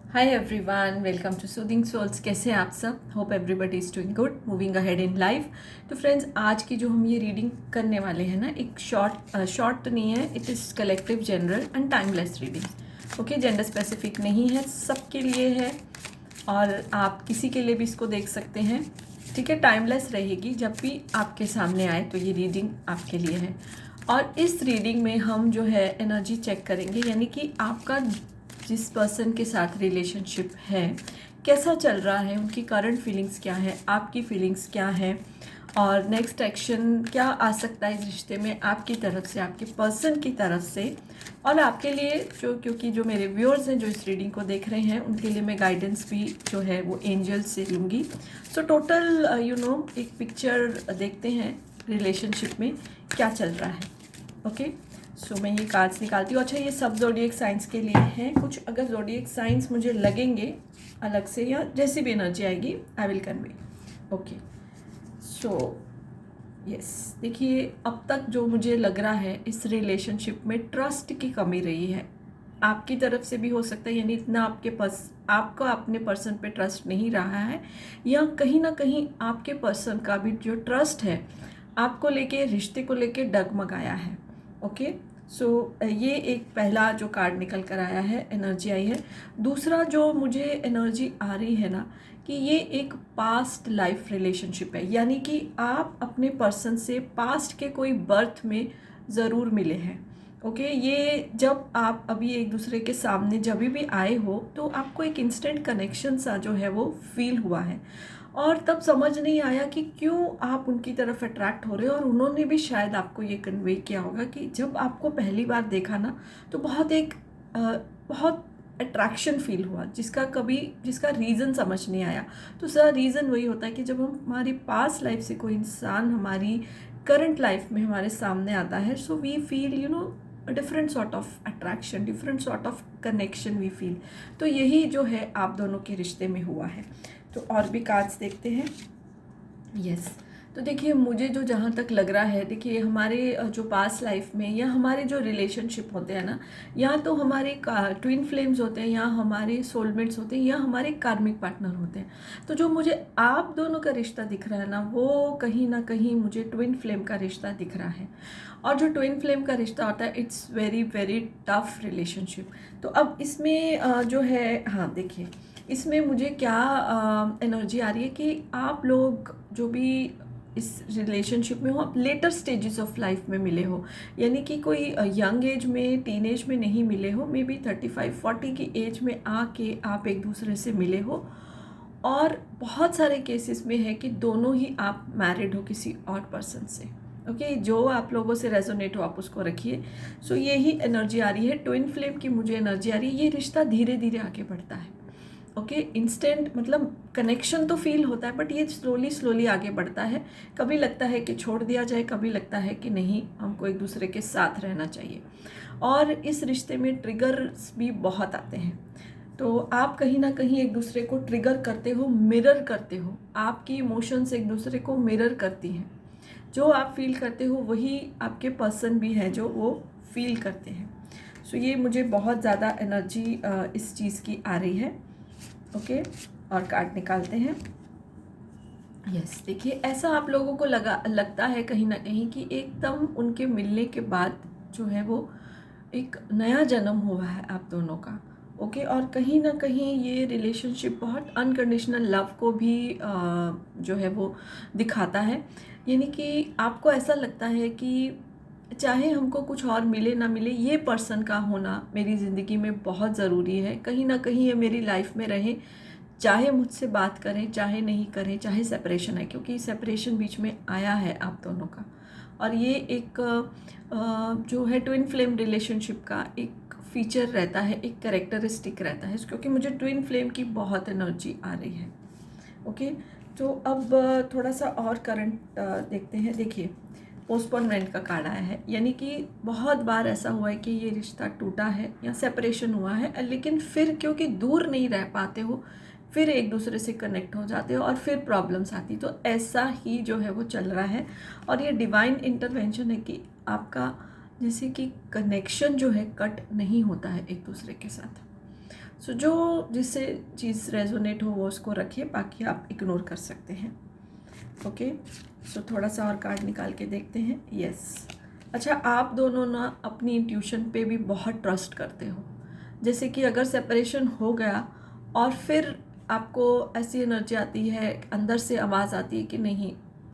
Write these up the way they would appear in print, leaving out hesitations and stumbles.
Hi everyone, welcome to soothing souls. कैसे हैं आप सब? Hope everybody is doing good, moving ahead in life. तो फ्रेंड्स, आज की जो हम ये रीडिंग करने वाले हैं ना, एक शॉर्ट तो नहीं है, it is collective, general and timeless reading. Okay, gender specific नहीं है, सबके लिए है और आप किसी के लिए भी इसको देख सकते हैं। ठीक है, टाइमलेस रहेगी, जब भी आपके सामने आए तो ये रीडिंग आपके लिए है। और इस रीडिंग में हम जो है एनर्जी चेक करेंगे, यानी कि आपका जिस पर्सन के साथ रिलेशनशिप है कैसा चल रहा है, उनकी करंट फीलिंग्स क्या है, आपकी फीलिंग्स क्या है और नेक्स्ट एक्शन क्या आ सकता है इस रिश्ते में आपकी तरफ से, आपके पर्सन की तरफ से। और आपके लिए क्योंकि जो मेरे व्यूअर्स हैं जो इस रीडिंग को देख रहे हैं, उनके लिए मैं गाइडेंस भी जो है वो एंजल से लूँगी। सो टोटल एक पिक्चर देखते हैं रिलेशनशिप में क्या चल रहा है। ओके, सो मैं ये कार्ड्स निकालती हूँ। अच्छा, ये सब ज़ोडिएक साइंस के लिए हैं। कुछ अगर ज़ोडिएक साइंस मुझे लगेंगे अलग से या जैसी भी एनर्जी आएगी I will convey. Okay, so yes, देखिए अब तक जो मुझे लग रहा है इस रिलेशनशिप में ट्रस्ट की कमी रही है। आपकी तरफ से भी हो सकता है, यानी इतना आपका अपने पर्सन पे ट्रस्ट नहीं रहा है, या कहीं ना कहीं आपके पर्सन का भी जो ट्रस्ट है आपको लेके, रिश्ते को लेके डगमगाया है। ओके, सो ये एक पहला जो कार्ड निकल कर आया है, एनर्जी आई है। दूसरा जो मुझे एनर्जी आ रही है ना, कि ये एक पास्ट लाइफ रिलेशनशिप है, यानी कि आप अपने पर्सन से पास्ट के कोई बर्थ में ज़रूर मिले हैं। ओके, ये जब आप अभी एक दूसरे के सामने जब भी आए हो तो आपको एक इंस्टेंट कनेक्शन सा जो है वो फील हुआ है, और तब समझ नहीं आया कि क्यों आप उनकी तरफ अट्रैक्ट हो रहे हो। और उन्होंने भी शायद आपको ये कन्वे किया होगा कि जब आपको पहली बार देखा ना, तो बहुत अट्रैक्शन फील हुआ, जिसका रीज़न समझ नहीं आया। तो सर, रीज़न वही होता है कि जब हम हमारी पास्ट लाइफ से कोई इंसान हमारी करंट लाइफ में हमारे सामने आता है, so we feel different sort of attraction, different sort of connection we feel. तो यही जो है आप दोनों के रिश्ते में हुआ है। तो और भी कार्ड्स देखते हैं। यस, तो देखिए मुझे जो जहाँ तक लग रहा है, देखिए हमारे जो पास्ट लाइफ में या हमारे जो रिलेशनशिप होते हैं ना, या तो हमारे ट्विन फ्लेम्स होते हैं, या हमारे सोलमेट्स होते हैं, या हमारे कार्मिक पार्टनर होते हैं। तो जो मुझे आप दोनों का रिश्ता दिख रहा है ना, वो कहीं ना कहीं मुझे ट्विन फ्लेम का रिश्ता दिख रहा है। और जो ट्विन फ्लेम का रिश्ता होता है, it's very very tough relationship. तो अब इसमें जो है, हाँ देखिए, इसमें मुझे क्या एनर्जी आ रही है कि आप लोग जो भी इस रिलेशनशिप में हो, आप लेटर स्टेजेस ऑफ लाइफ में मिले हो, यानी कि कोई यंग एज में, टीन एज में नहीं मिले हो, मे बी 35-40 की एज में आके आप एक दूसरे से मिले हो। और बहुत सारे केसेस में है कि दोनों ही आप मैरिड हो किसी और पर्सन से। ओके, जो आप लोगों से रेजोनेट हो आप उसको रखिए। सो यही एनर्जी आ रही है, ट्विन फ्लेम की मुझे एनर्जी आ रही है। ये रिश्ता धीरे धीरे आगे बढ़ता है। ओके, इंस्टेंट मतलब कनेक्शन तो फील होता है, बट ये स्लोली स्लोली आगे बढ़ता है। कभी लगता है कि छोड़ दिया जाए, कभी लगता है कि नहीं, हमको एक दूसरे के साथ रहना चाहिए। और इस रिश्ते में ट्रिगर्स भी बहुत आते हैं। तो आप कहीं ना कहीं एक दूसरे को ट्रिगर करते हो, मिरर करते हो, आपकी इमोशंस एक दूसरे को मिरर करती हैं। जो आप फील करते हो वही आपके पर्सन भी हैं जो वो फील करते हैं। सो ये मुझे बहुत ज़्यादा एनर्जी इस चीज़ की आ रही है। ओके, और कार्ड निकालते हैं। यस, देखिए ऐसा आप लोगों को लगता है कहीं ना कहीं कि एकदम उनके मिलने के बाद जो है वो एक नया जन्म हुआ है आप दोनों का। ओके, और कहीं ना कहीं ये रिलेशनशिप बहुत अनकंडीशनल लव को भी जो है वो दिखाता है। यानी कि आपको ऐसा लगता है कि चाहे हमको कुछ और मिले ना मिले, ये पर्सन का होना मेरी ज़िंदगी में बहुत ज़रूरी है। कहीं ना कहीं ये मेरी लाइफ में रहे, चाहे मुझसे बात करें चाहे नहीं करें, चाहे सेपरेशन है, क्योंकि सेपरेशन बीच में आया है आप दोनों का। और ये एक जो है ट्विन फ्लेम रिलेशनशिप का एक फीचर रहता है, एक कैरेक्टरिस्टिक रहता है, क्योंकि मुझे ट्विन फ्लेम की बहुत एनर्जी आ रही है। ओके, तो अब थोड़ा सा और करंट देखते हैं। देखिए, पोस्टपोनमेंट का कार्ड आया है, यानी कि बहुत बार ऐसा हुआ है कि ये रिश्ता टूटा है या सेपरेशन हुआ है, लेकिन फिर क्योंकि दूर नहीं रह पाते हो, फिर एक दूसरे से कनेक्ट हो जाते हो और फिर प्रॉब्लम्स आती। तो ऐसा ही जो है वो चल रहा है। और ये डिवाइन इंटरवेंशन है कि आपका जैसे कि कनेक्शन जो है कट नहीं होता है एक दूसरे के साथ। सो जो जिससे चीज़ रेजोनेट हो वो उसको रखिए, बाकी आप इग्नोर कर सकते हैं। ओके, सो थोड़ा सा और कार्ड निकाल के देखते हैं। यस, अच्छा, आप दोनों ना अपनी इंट्यूशन पे भी बहुत ट्रस्ट करते हो। जैसे कि अगर सेपरेशन हो गया और फिर आपको ऐसी एनर्जी आती है, अंदर से आवाज़ आती है कि नहीं,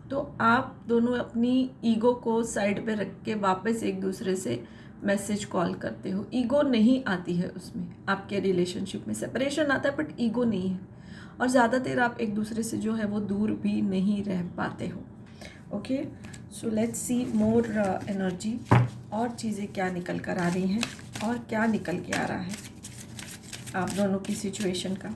तो आप दोनों अपनी ईगो को साइड पे रख के वापस एक दूसरे से मैसेज कॉल करते हो। ईगो नहीं आती है उसमें, आपके रिलेशनशिप में सेपरेशन आता है बट ईगो नहीं है, और ज़्यादा देर आप एक दूसरे से जो है वो दूर भी नहीं रह पाते हो। Okay, so let's see more energy, और चीज़ें क्या निकल कर आ रही हैं और क्या निकल के आ रहा है आप दोनों की सिचुएशन का।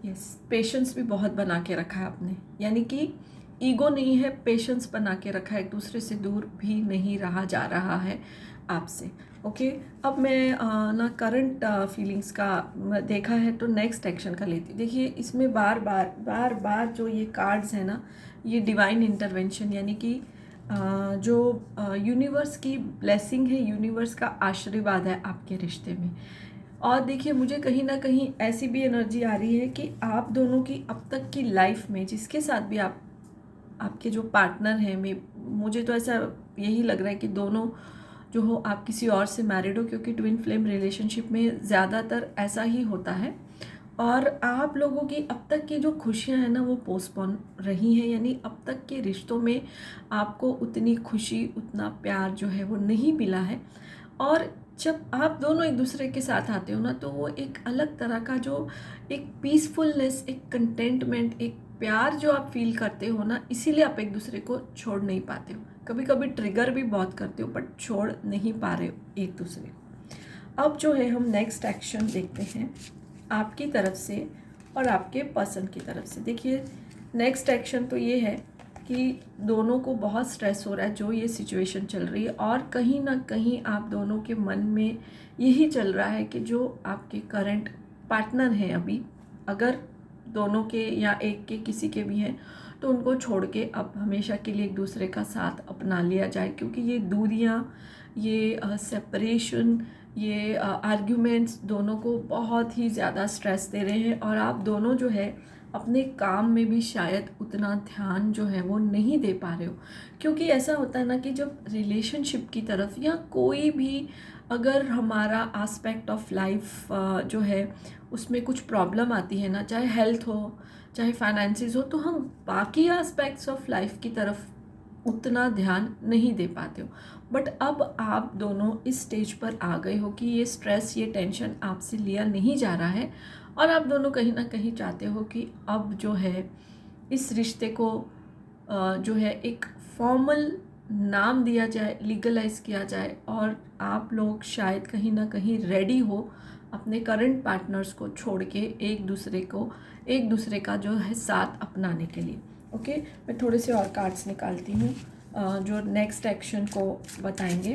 यस, पेशेंस भी बहुत बना के रखा है आपने, यानी कि ईगो नहीं है, पेशेंस बना के रखा है, एक दूसरे से दूर भी नहीं रहा जा रहा है आपसे। ओके, अब मैं ना करंट फीलिंग्स का देखा है तो नेक्स्ट एक्शन का लेती। देखिए, इसमें बार बार जो ये कार्ड्स हैं ना, ये डिवाइन इंटरवेंशन, यानी कि जो यूनिवर्स की ब्लेसिंग है, यूनिवर्स का आशीर्वाद है आपके रिश्ते में। और देखिए, मुझे कहीं ना कहीं ऐसी भी एनर्जी आ रही है कि आप दोनों की अब तक की लाइफ में जिसके साथ भी आपके जो पार्टनर हैं, मुझे तो ऐसा यही लग रहा है कि दोनों जो हो आप किसी और से मैरिड हो, क्योंकि ट्विन फ्लेम रिलेशनशिप में ज़्यादातर ऐसा ही होता है। और आप लोगों की अब तक की जो खुशियां हैं ना, वो पोस्टपोन रही हैं, यानी अब तक के रिश्तों में आपको उतनी खुशी, उतना प्यार जो है वो नहीं मिला है। और जब आप दोनों एक दूसरे के साथ आते हो ना, तो वो एक अलग तरह का जो एक पीसफुलनेस, एक कंटेंटमेंट, एक प्यार जो आप फील करते हो ना, इसीलिए आप एक दूसरे को छोड़ नहीं पाते हो। कभी कभी ट्रिगर भी बहुत करते हो बट छोड़ नहीं पा रहे हो एक दूसरे को। अब जो है हम नेक्स्ट एक्शन देखते हैं आपकी तरफ से और आपके पर्सन की तरफ से। देखिए, नेक्स्ट एक्शन तो ये है कि दोनों को बहुत स्ट्रेस हो रहा है जो ये सिचुएशन चल रही है, और कहीं ना कहीं आप दोनों के मन में यही चल रहा है कि जो आपके करंट पार्टनर हैं अभी, अगर दोनों के या एक के किसी के भी हैं, तो उनको छोड़ के अब हमेशा के लिए एक दूसरे का साथ अपना लिया जाए, क्योंकि ये दूरियां, ये सेपरेशन, ये आर्ग्यूमेंट्स दोनों को बहुत ही ज़्यादा स्ट्रेस दे रहे हैं। और आप दोनों जो है अपने काम में भी शायद उतना ध्यान जो है वो नहीं दे पा रहे हो, क्योंकि ऐसा होता है ना कि जब रिलेशनशिप की तरफ या कोई भी अगर हमारा एस्पेक्ट ऑफ लाइफ जो है उसमें कुछ प्रॉब्लम आती है ना, चाहे हेल्थ हो, चाहे फाइनेंसिस हो, तो हम बाकी एस्पेक्ट्स ऑफ लाइफ की तरफ उतना ध्यान नहीं दे पाते हो। बट अब आप दोनों इस स्टेज पर आ गए हो कि ये स्ट्रेस, ये टेंशन आपसे लिया नहीं जा रहा है, और आप दोनों कहीं ना कहीं चाहते हो कि अब जो है इस रिश्ते को जो है एक फॉर्मल नाम दिया जाए, लीगलाइज किया जाए, और आप लोग शायद कहीं ना कहीं रेडी हो अपने करंट पार्टनर्स को छोड़ के एक दूसरे का जो है साथ अपनाने के लिए। ओके, मैं थोड़े से और कार्ड्स निकालती हूँ जो नेक्स्ट एक्शन को बताएंगे।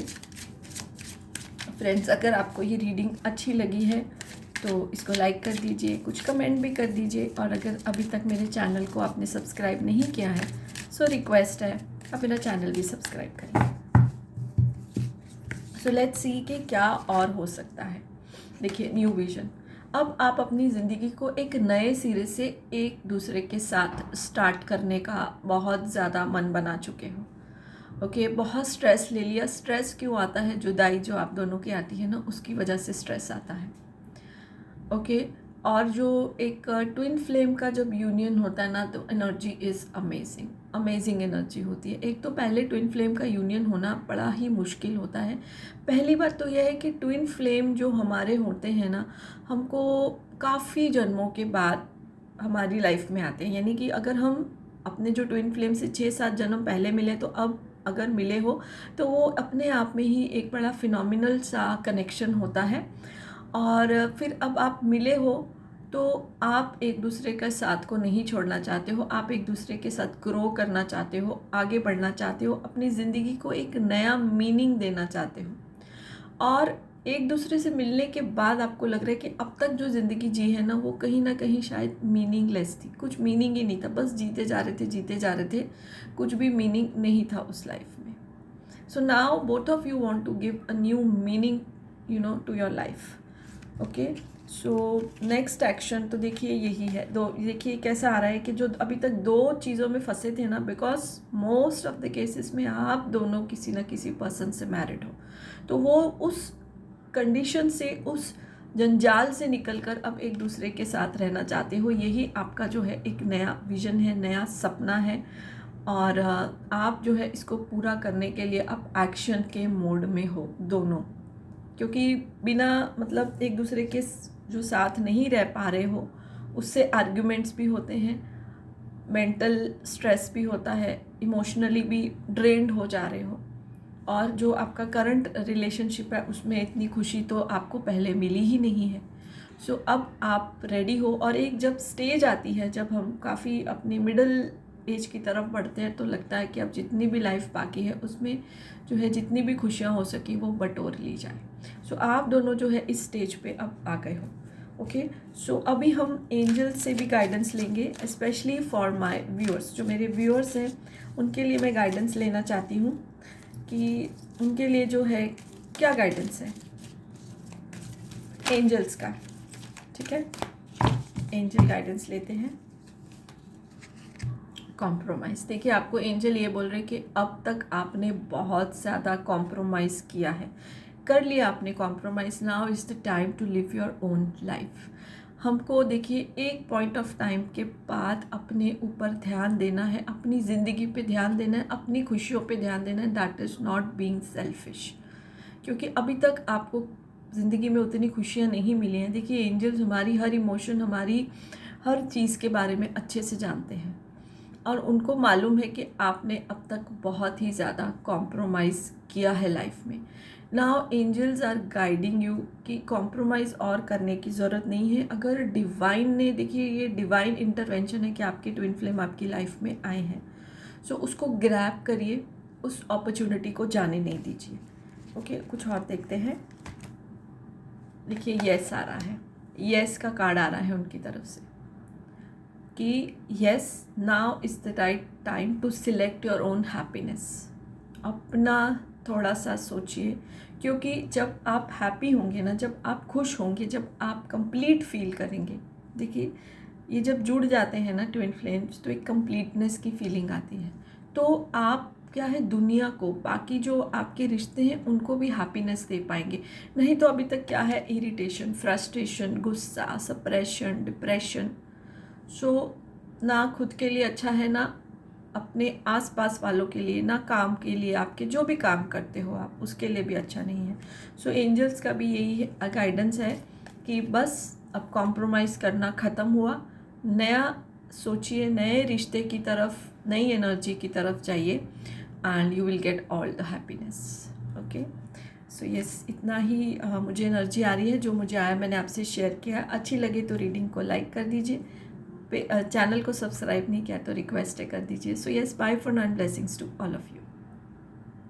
फ्रेंड्स, अगर आपको ये रीडिंग अच्छी लगी है तो इसको लाइक कर दीजिए, कुछ कमेंट भी कर दीजिए, और अगर अभी तक मेरे चैनल को आपने सब्सक्राइब नहीं किया है, सो रिक्वेस्ट है आप मेरा चैनल भी सब्सक्राइब करिए। सो लेट्स सी कि क्या और हो सकता है। देखिए, न्यू विजन, अब आप अपनी ज़िंदगी को एक नए सिरे से एक दूसरे के साथ स्टार्ट करने का बहुत ज़्यादा मन बना चुके हो। ओके, बहुत स्ट्रेस ले लिया। स्ट्रेस क्यों आता है? जुदाई जो आप दोनों की आती है ना, उसकी वजह से स्ट्रेस आता है। ओके, और जो एक ट्विन फ्लेम का जब यूनियन होता है ना, तो एनर्जी इज़ अमेजिंग एनर्जी होती है। एक तो पहले ट्विन फ्लेम का यूनियन होना बड़ा ही मुश्किल होता है। पहली बात तो यह है कि ट्विन फ्लेम जो हमारे होते हैं ना, हमको काफ़ी जन्मों के बाद हमारी लाइफ में आते हैं, यानी कि अगर हम अपने जो ट्विन फ्लेम से 6-7 जन्म पहले मिले, तो अब अगर मिले हो तो वो अपने आप में ही एक बड़ा फिनोमिनल सा कनेक्शन होता है। और फिर अब आप मिले हो तो आप एक दूसरे के साथ को नहीं छोड़ना चाहते हो, आप एक दूसरे के साथ ग्रो करना चाहते हो, आगे बढ़ना चाहते हो, अपनी ज़िंदगी को एक नया मीनिंग देना चाहते हो। और एक दूसरे से मिलने के बाद आपको लग रहा है कि अब तक जो ज़िंदगी जी है ना, वो कहीं ना कहीं शायद मीनिंगलेस थी, कुछ मीनिंग ही नहीं था, बस जीते जा रहे थे, कुछ भी मीनिंग नहीं था उस लाइफ में. So now both of you want to give a new meaning to your life. Okay, so next action तो देखिए यही है. देखिए कैसा आ रहा है कि जो अभी तक दो चीज़ों में फंसे थे ना, because most of the cases में आप दोनों किसी न किसी पर्सन से मैरिड हो, तो वो उस कंडीशन से, उस जंजाल से निकलकर अब एक दूसरे के साथ रहना चाहते हो. यही आपका जो है एक नया विजन है, नया सपना है, और आप जो है इसको पूरा करने के लिए अब एक्शन के मोड में हो दोनों. क्योंकि बिना मतलब एक दूसरे के जो साथ नहीं रह पा रहे हो, उससे आर्ग्यूमेंट्स भी होते हैं, मेंटल स्ट्रेस भी होता है, इमोशनली भी ड्रेन्ड हो जा रहे हो, और जो आपका करंट रिलेशनशिप है उसमें इतनी खुशी तो आपको पहले मिली ही नहीं है. सो अब आप रेडी हो, और एक जब स्टेज आती है, जब हम काफ़ी अपनी मिडिल एज की तरफ बढ़ते हैं, तो लगता है कि अब जितनी भी लाइफ बाकी है उसमें जो है जितनी भी खुशियाँ हो सकी वो बटोर ली जाए. सो आप दोनों जो है इस स्टेज पे अब आ गए हो. ओके, सो अभी हम एंजल से भी गाइडेंस लेंगे, स्पेशली फॉर माय व्यूअर्स. जो मेरे व्यूअर्स हैं उनके लिए मैं गाइडेंस लेना चाहती हूँ कि उनके लिए जो है क्या गाइडेंस है एंजल्स का. ठीक है, एंजल गाइडेंस लेते हैं. कॉम्प्रोमाइज़. देखिए आपको एंजल ये बोल रहे हैं कि अब तक आपने बहुत ज़्यादा कॉम्प्रोमाइज़ किया है, कर लिया आपने compromise. Now is the time to live your own life. हमको देखिए एक पॉइंट ऑफ टाइम के बाद अपने ऊपर ध्यान देना है, अपनी ज़िंदगी पे ध्यान देना है, अपनी खुशियों पे ध्यान देना है. That is not being selfish. क्योंकि अभी तक आपको ज़िंदगी में उतनी खुशियाँ नहीं मिली हैं. देखिए एंजल्स हमारी हर इमोशन, हमारी हर चीज़ के बारे में अच्छे से जानते हैं, और उनको मालूम है कि आपने अब तक बहुत ही ज़्यादा कॉम्प्रोमाइज़ किया है लाइफ में. Now angels are guiding you कि कॉम्प्रोमाइज़ और करने की ज़रूरत नहीं है. अगर डिवाइन ने, देखिए ये डिवाइन इंटरवेंशन है कि आपके ट्विन फ्लेम आपकी लाइफ में आए हैं, सो उसको ग्रैब करिए, उस अपॉर्चुनिटी को जाने नहीं दीजिए. ओके, कुछ और देखते हैं. देखिए येस आ रहा है, येस का कार्ड आ रहा है उनकी तरफ से कि yes, now is the right time to select your own happiness. अपना थोड़ा सा सोचिए, क्योंकि जब आप हैप्पी होंगे ना, जब आप खुश होंगे, जब आप कंप्लीट फील करेंगे, देखिए ये जब जुड़ जाते हैं ना ट्विन फ्लेम्स, तो एक कंप्लीटनेस की फीलिंग आती है. तो आप क्या है, दुनिया को, बाकी जो आपके रिश्ते हैं उनको भी हैप्पीनेस दे पाएंगे. नहीं तो अभी तक क्या है, इरिटेशन, फ्रस्ट्रेशन, गुस्सा, सप्रेशन, डिप्रेशन. सो ना खुद के लिए अच्छा है, ना अपने आसपास वालों के लिए, ना काम के लिए, आपके जो भी काम करते हो आप उसके लिए भी अच्छा नहीं है. सो एंजल्स का भी यही गाइडेंस है कि बस अब कॉम्प्रोमाइज़ करना ख़त्म हुआ, नया सोचिए, नए रिश्ते की तरफ, नई एनर्जी की तरफ जाइए, and you will get all the happiness. Okay, so yes, इतना ही मुझे एनर्जी आ रही है, जो मुझे आया मैंने आपसे शेयर किया. अच्छी लगे तो रीडिंग को लाइक कर दीजिए, चैनल को सब्सक्राइब नहीं किया तो रिक्वेस्ट है कर दीजिए. So yes, bye for now, blessings to all of you.